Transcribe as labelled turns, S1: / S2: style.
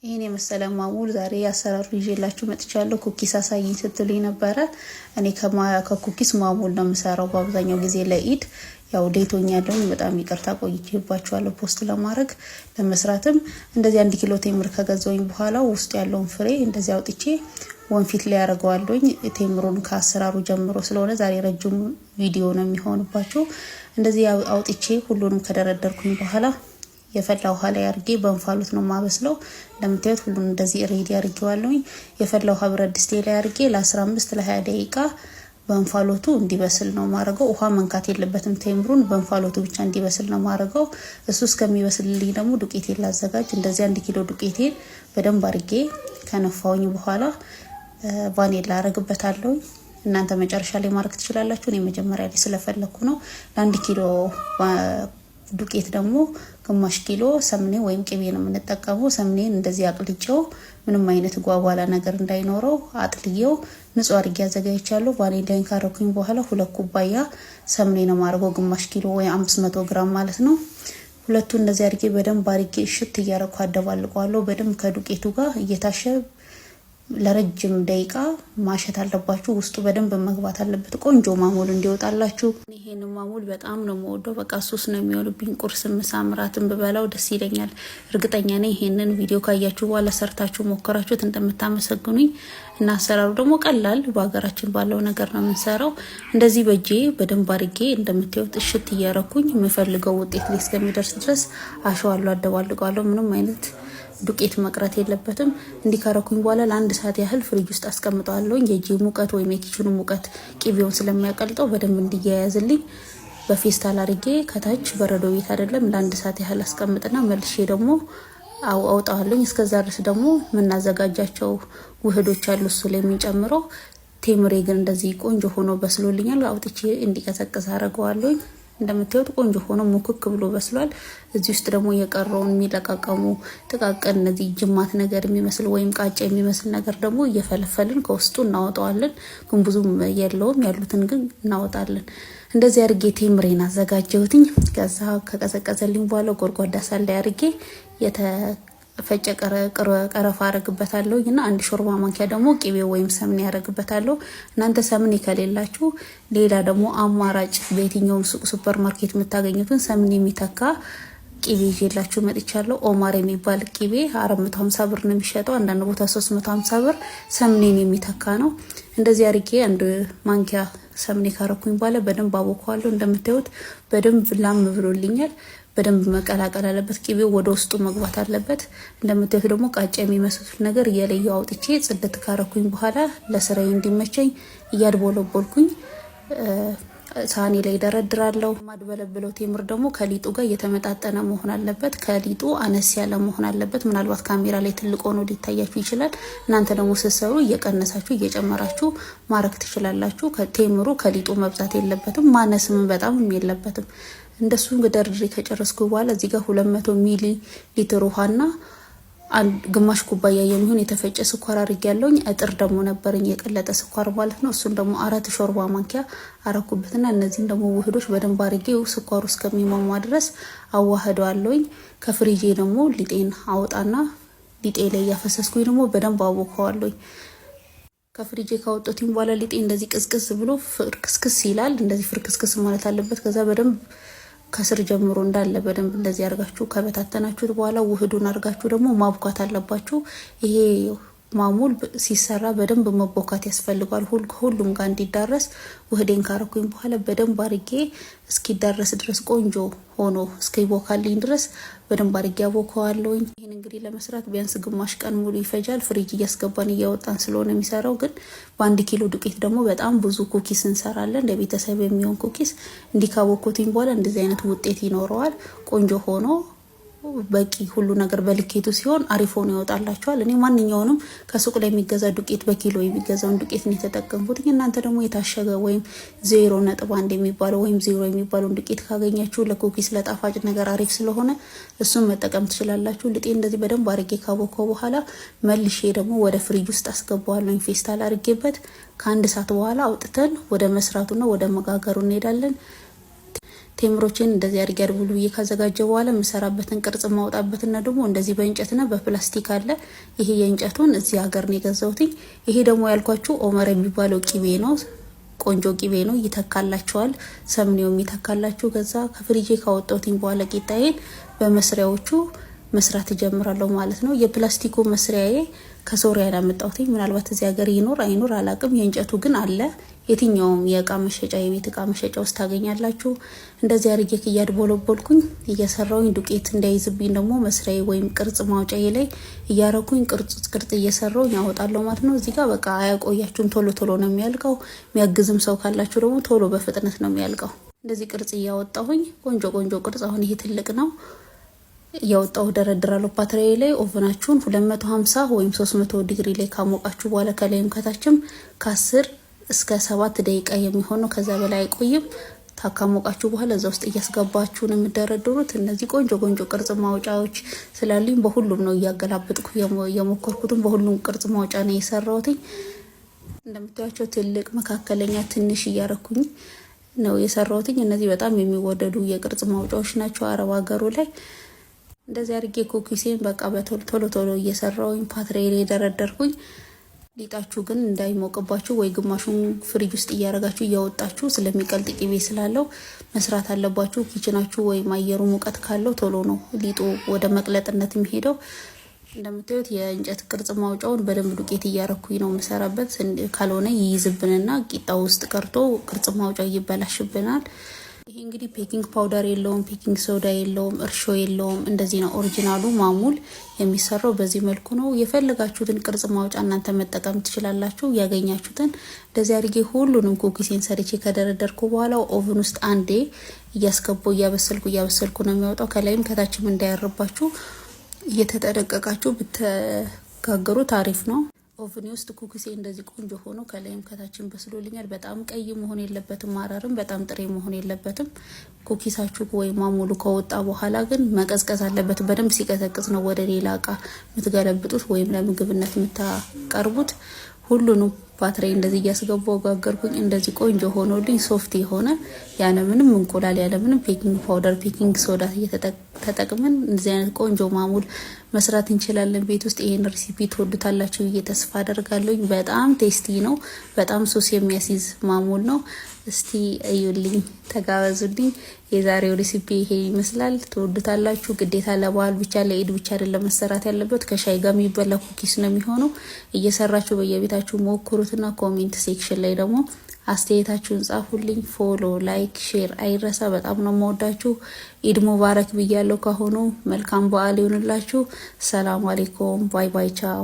S1: ይሄን የመሰለ ማሙል ዛሬ ያሰራሩ ይዤላችሁ መጥቻለሁ። ኩኪስ አሳይኝ ስትሉኝ ነበረ። እኔ ከኩኪስ ማሙል ነው የምሰራው በአብዛኛው ጊዜ ለኢድ። ያው ዴቶኛለሁ በጣም ይቅርታ ቆይቼባችኋለሁ ፖስት ለማድረግ ለመስራትም። እንደዚህ 1 ኪሎ ቴምር ከገዛውኝ በኋላ ውስጥ ያለውን ፍሬ እንደዚህ አውጥቼ ወንፊት ላይ ያደርገዋለሁኝ። ቴምሩን ከአሰራሩ ጀምሮ ስለሆነ ዛሬ ረጅም ቪዲዮ ነው የሚሆንባችሁ። እንደዚህ አውጥቼ ሁሉንም ከደረደርኩኝ በኋላ የፈላ ውሃ ላይ አርጌ በእንፋሎት ነው ማበስለው። እንደምታዩት ሁሉን እንደዚህ ሬዲ አርጌዋለሁኝ። የፈላ ውሃ ብረት ድስቴ ላይ አርጌ ለ15 ለ20 ደቂቃ በእንፋሎቱ እንዲበስል ነው ማረገው። ውሃ መንካት የለበትም። ቴምሩን በእንፋሎቱ ብቻ እንዲበስል ነው ማረገው። እሱ እስከሚበስልልኝ ደግሞ ዱቄቴን ላዘጋጅ። እንደዚህ 1 ኪሎ ዱቄቴን በደንብ አርጌ ከነፋውኝ በኋላ ቫኒላ አረግበታለሁ። እናንተ መጨረሻ ላይ ማረግ ትችላላችሁ። እኔ መጀመሪያ ላይ ስለፈለኩ ነው። ለ1 ኪሎ ዱቄት ደግሞ ግማሽ ኪሎ ሰምኔ ወይም ቅቤ ነው የምንጠቀመው። ሰምኔን እንደዚህ አቅልጬው ምንም አይነት ጓጓላ ነገር እንዳይኖረው አጥልዬው ንጹህ አድርጌ አዘጋጅቻለሁ። ቫኒላን ካረኩኝ በኋላ 2 ኩባያ ሰምኔ ነው ማርገው፣ ግማሽ ኪሎ ወይ 500 ግራም ማለት ነው። ሁለቱን እንደዚህ አድርጌ በደንብ አድርጌ እሽት እያረኩ አደባልቀዋለሁ። በደንብ ከዱቄቱ ጋር እየታሸ ለረጅም ደቂቃ ማሸት አለባችሁ። ውስጡ በደንብ መግባት አለበት ቆንጆ ማሙል እንዲወጣላችሁ። ይሄን ማሙል በጣም ነው የምወደው። በቃ ሱስ ነው የሚሆንብኝ። ቁርስ፣ ምሳ፣ እራትን ብበላው ደስ ይለኛል። እርግጠኛ ነኝ ይሄንን ቪዲዮ ካያችሁ በኋላ ሰርታችሁ ሞከራችሁት እንደምታመሰግኑኝ እና አሰራሩ ደግሞ ቀላል በአገራችን ባለው ነገር ነው የምንሰራው። እንደዚህ በእጄ በደንብ አድርጌ እንደምታዩት እሽት እያረኩኝ የምፈልገው ውጤት ላይ እስከሚደርስ ድረስ አሸዋለሁ፣ አደባልቀዋለሁ። ምንም አይነት ዱቄት መቅረት የለበትም። እንዲካረኩኝ በኋላ ለ1 ሰዓት ያህል ፍሪጅ ውስጥ አስቀምጣለሁ። የጂ ሙቀት ወይ የኪችኑ ሙቀት ቂቤውን ስለሚያቀልጠው በደንብ እንዲያያዝልኝ በፌስታል አርጌ ከታች በረዶ ቤት አይደለም ለ1 ሰዓት ያህል አስቀምጥና መልሼ ደግሞ አውጣዋለሁ። እስከዛ ድረስ ደግሞ ምናዘጋጃቸው ውህዶች አሉ እሱ ላይ የሚጨምረው። ቴምሬ ግን እንደዚህ ቆንጆ ሆኖ በስሎልኛል። አውጥቼ እንዲቀዘቅዝ አረጋዋለሁ። እንደምታዩት ቆንጆ ሆኖ ሙክክ ብሎ በስሏል። እዚህ ውስጥ ደግሞ የቀረውን የሚለቃቀሙ ጥቃቅን እነዚህ ጅማት ነገር የሚመስል ወይም ቃጫ የሚመስል ነገር ደግሞ እየፈለፈልን ከውስጡ እናወጣዋለን። ግን ብዙም የለውም፣ ያሉትን ግን እናወጣለን። እንደዚህ አርጌ ቴምሬን አዘጋጀሁትኝ። ከዛ ከቀዘቀዘልኝ በኋላ ጎድጓዳ ሳል ላይ አርጌ ፈጨ ቀረፋ አረግበታለሁ እና 1 ሾርባ ማንኪያ ደግሞ ቅቤ ወይም ሰምኔ ያረግበታለሁ። እናንተ ሰምኔ ከሌላችሁ ሌላ ደግሞ አማራጭ በየትኛውም ሱቅ ሱፐር ማርኬት የምታገኙትን ሰምኔ የሚተካ ቅቤ ይዤላችሁ መጥቻለሁ። ኦማር የሚባል ቅቤ 450 ብር ነው የሚሸጠው። አንዳንድ ቦታ 350 ብር ሰምኔን የሚተካ ነው። እንደዚህ አርጌ 1 ማንኪያ ሰምኔ ካረኩኝ በኋላ በደንብ አቦካዋለሁ። እንደምታዩት በደንብ ላም ብሎልኛል። በደንብ መቀላቀል አለበት። ቅቤው ወደ ውስጡ መግባት አለበት። እንደምታዩት ደግሞ ቃጫ የሚመስሉት ነገር እየለየው አውጥቼ ጽድት ካረኩኝ በኋላ ለስራዬ እንዲመቸኝ እያድቦለቦልኩኝ ሳኔ ላይ ደረድራለሁ። ማድበለብለው ቴምር ደግሞ ከሊጡ ጋር እየተመጣጠነ መሆን አለበት። ከሊጡ አነስ ያለ መሆን አለበት። ምናልባት ካሜራ ላይ ትልቅ ሆኖ ሊታያችሁ ይችላል። እናንተ ደግሞ ስትሰሩ እየቀነሳችሁ እየጨመራችሁ ማረክ ትችላላችሁ። ቴምሩ ከሊጡ መብዛት የለበትም፣ ማነስም በጣም የለበትም። እንደሱ ገደርድሬ ከጨረስኩ በኋላ እዚህ ጋር 200 ሚሊ ሊትር ውሃና ግማሽ ኩባያ የሚሆን የተፈጨ ስኳር አርጌያለሁኝ። እጥር ደግሞ ነበርኝ የቀለጠ ስኳር ማለት ነው። እሱን ደግሞ 4 ሾርባ ማንኪያ አረኩበትና እነዚህን ደግሞ ውህዶች በደንብ አርጌው ስኳሩ እስከሚሟሟ ድረስ አዋህደዋለሁኝ። ከፍሪጄ ደግሞ ሊጤን አወጣና ሊጤ ላይ ያፈሰስኩኝ ደግሞ በደንብ አቦካዋለሁኝ። ከፍሪጄ ካወጣሁኝ በኋላ ሊጤ እንደዚህ ቅዝቅዝ ብሎ ፍርክስክስ ይላል። እንደዚህ ፍርክስክስ ማለት አለበት። ከዛ በደንብ ከስር ጀምሮ እንዳለ በደንብ እንደዚህ አርጋችሁ ከበታተናችሁት በኋላ ውህዱን አርጋችሁ ደግሞ ማብኳት አለባችሁ። ይሄ ማሙል ሲሰራ በደንብ መቦካት ያስፈልጋል። ሁሉም ጋር እንዲዳረስ ውህዴን ካረኩኝ በኋላ በደንብ አርጌ እስኪዳረስ ድረስ ቆንጆ ሆኖ እስኪቦካልኝ ድረስ በደንብ አርጌ አቦካዋለሁኝ። ይሄን እንግዲህ ለመስራት ቢያንስ ግማሽ ቀን ሙሉ ይፈጃል። ፍሪጅ እያስገባን እያወጣን ስለሆነ የሚሰራው። ግን በ1 ኪሎ ዱቄት ደግሞ በጣም ብዙ ኩኪስ እንሰራለን። ለቤተሰብ የሚሆን ኩኪስ እንዲካቦኩትኝ በኋላ እንደዚህ አይነት ውጤት ይኖረዋል። ቆንጆ ሆኖ በቂ ሁሉ ነገር በልኬቱ ሲሆን አሪፍ ሆኖ ይወጣላችኋል። እኔ ማንኛውንም ከሱቅ ላይ የሚገዛ ዱቄት በኪሎ የሚገዛውን ዱቄት ነው የተጠቀምኩት። እናንተ ደግሞ የታሸገ ወይም 0.1 የሚባለው ወይም 0 የሚባለው ዱቄት ካገኛችሁ ለኩኪስ ለጣፋጭ ነገር አሪፍ ስለሆነ እሱን መጠቀም ትችላላችሁ። ልጤ እንደዚህ በደንብ አርጌ ካቦካው በኋላ መልሼ ደግሞ ወደ ፍሪጅ ውስጥ አስገባዋለሁ። ፌስታል አርጌበት ከ1 ሰዓት በኋላ አውጥተን ወደ መስራቱና ወደ መጋገሩ እንሄዳለን። ቴምሮችን እንደዚህ አድርጌ አድርጉ ብዬ ካዘጋጀ በኋላ የምሰራበትን ቅርጽ ማውጣበትና ደግሞ እንደዚህ በእንጨትና በፕላስቲክ አለ። ይሄ የእንጨቱን እዚህ ሀገር ነው የገዛሁት። ይሄ ደግሞ ያልኳችሁ ኦመር የሚባለው ቂቤ ነው። ቆንጆ ቂቤ ነው፣ ይተካላችኋል። ሰምኔው የሚተካላችሁ። ከዛ ከፍሪጄ ካወጣሁትኝ በኋላ ቂጣዬን በመስሪያዎቹ መስራት እጀምራለሁ ማለት ነው። የፕላስቲኩ መስሪያዬ ከሶሪያ ያመጣሁት፣ ምናልባት እዚህ ሀገር ይኖር አይኖር አላቅም። የእንጨቱ ግን አለ። የትኛውም የእቃ መሸጫ የቤት እቃ መሸጫ ውስጥ ታገኛላችሁ። እንደዚህ አድርጌ እያድቦለቦልኩኝ እየሰራውኝ ዱቄት እንዳይዝብኝ ደግሞ መስሪያዬ ወይም ቅርጽ ማውጫዬ ላይ እያረኩኝ ቅርጽ እየሰራውኝ ያወጣለሁ ማለት ነው። እዚህ ጋር በቃ አያቆያችሁም፣ ቶሎ ቶሎ ነው የሚያልቀው። የሚያግዝም ሰው ካላችሁ ደግሞ ቶሎ በፍጥነት ነው የሚያልቀው። እንደዚህ ቅርጽ እያወጣሁኝ ቆንጆ ቆንጆ ቅርጽ። አሁን ይሄ ትልቅ ነው ያወጣው ደረድራለሁ ፓትራዬ ላይ። ኦቨናችሁን 250 ወይም 300 ዲግሪ ላይ ካሞቃችሁ በኋላ ከላይም ከታችም ከ10 እስከ 7 ደቂቃ የሚሆነው ከዛ በላይ አይቆይም። ታካሞቃችሁ በኋላ እዛ ውስጥ እያስገባችሁ ነው የምደረድሩት። እነዚህ ቆንጆ ቆንጆ ቅርጽ ማውጫዎች ስላሉኝ በሁሉም ነው እያገላበጥኩ የሞከርኩትም በሁሉም ቅርጽ ማውጫ ነው የሰራሁት። እንደምታዩቸው ትልቅ፣ መካከለኛ፣ ትንሽ እያረኩኝ ነው የሰራሁት። እነዚህ በጣም የሚወደዱ የቅርጽ ማውጫዎች ናቸው አረብ ሀገሩ ላይ። እንደዚህ አድርጌ ኩኪሴን በቃ በቶሎ ቶሎ እየሰራውኝ ፓትራዬ ላይ ደረደርኩኝ። ሊጣችሁ ግን እንዳይሞቅባችሁ ወይ ግማሹን ፍሪጅ ውስጥ እያረጋችሁ እያወጣችሁ ስለሚቀልጥ ቂቤ ስላለው መስራት አለባችሁ። ኪችናችሁ ወይም አየሩ ሙቀት ካለው ቶሎ ነው ሊጡ ወደ መቅለጥነት የሚሄደው። እንደምታዩት የእንጨት ቅርጽ ማውጫውን በደንብ ዱቄት እያረኩኝ ነው የምሰራበት። ካልሆነ ይይዝብንና ቂጣው ውስጥ ቀርቶ ቅርጽ ማውጫው ይበላሽብናል። ይሄ እንግዲህ ፔኪንግ ፓውደር የለውም፣ ፔኪንግ ሶዳ የለውም፣ እርሾ የለውም። እንደዚህ ነው ኦሪጂናሉ ማሙል የሚሰራው በዚህ መልኩ ነው። የፈለጋችሁትን ቅርጽ ማውጫ እናንተ መጠቀም ትችላላችሁ። ያገኛችሁትን እንደዚህ አድርጌ ሁሉንም ኩኪሴን ሰርቼ ከደረደርኩ በኋላ ኦቨን ውስጥ አንዴ እያስገባው እያበሰልኩ ነው የሚያወጣው። ከላይም ከታችም እንዳያርባችሁ እየተጠነቀቃችሁ ብትጋገሩት አሪፍ ነው። ኦቨን ውስጥ ኩኪሴ እንደዚህ ቆንጆ ሆኖ ከላይም ከታችን በስሎልኛል። በጣም ቀይ መሆን የለበትም፣ ማረርም በጣም ጥሬ መሆን የለበትም። ኩኪሳችሁ ወይ ማሙሉ ከወጣ በኋላ ግን መቀዝቀዝ አለበት። በደንብ ሲቀዘቅዝ ነው ወደ ሌላ እቃ የምትገለብጡት ወይም ለምግብነት የምታቀርቡት። ሁሉንም ፓትራዬ እንደዚህ እያስገባው ጋገርኩኝ። እንደዚህ ቆንጆ ሆኖልኝ ሶፍት የሆነ ያለ ምንም እንቁላል ያለ ምንም ፔኪንግ ፓውደር ፔኪንግ ሶዳ ተጠቅመን እንደዚህ አይነት ቆንጆ ማሙል መስራት እንችላለን ቤት ውስጥ። ይሄን ሬሲፒ ትወዱታላችሁ ብዬ ተስፋ አደርጋለሁ። በጣም ቴስቲ ነው። በጣም ሶስ የሚያስይዝ ማሙል ነው። እስቲ እዩልኝ፣ ተጋበዙልኝ። የዛሬው ሬሲፒ ይሄ ይመስላል። ትወዱታላችሁ። ግዴታ ለበዓል ብቻ ለኢድ ብቻ አይደለም መሰራት ያለበት። ከሻይ ጋር የሚበላ ኩኪስ ነው የሚሆነው። እየሰራችሁ በየቤታችሁ ሞክሩትና ኮሜንት ሴክሽን ላይ ደግሞ አስተያየታችሁን ጻፉልኝ። ፎሎ፣ ላይክ፣ ሼር አይረሳ። በጣም ነው የምወዳችሁ። ኢድ ሙባረክ ብያለሁ። ካሁኑ መልካም በዓል ይሁንላችሁ። ሰላም አለይኩም። ባይ ባይ። ቻው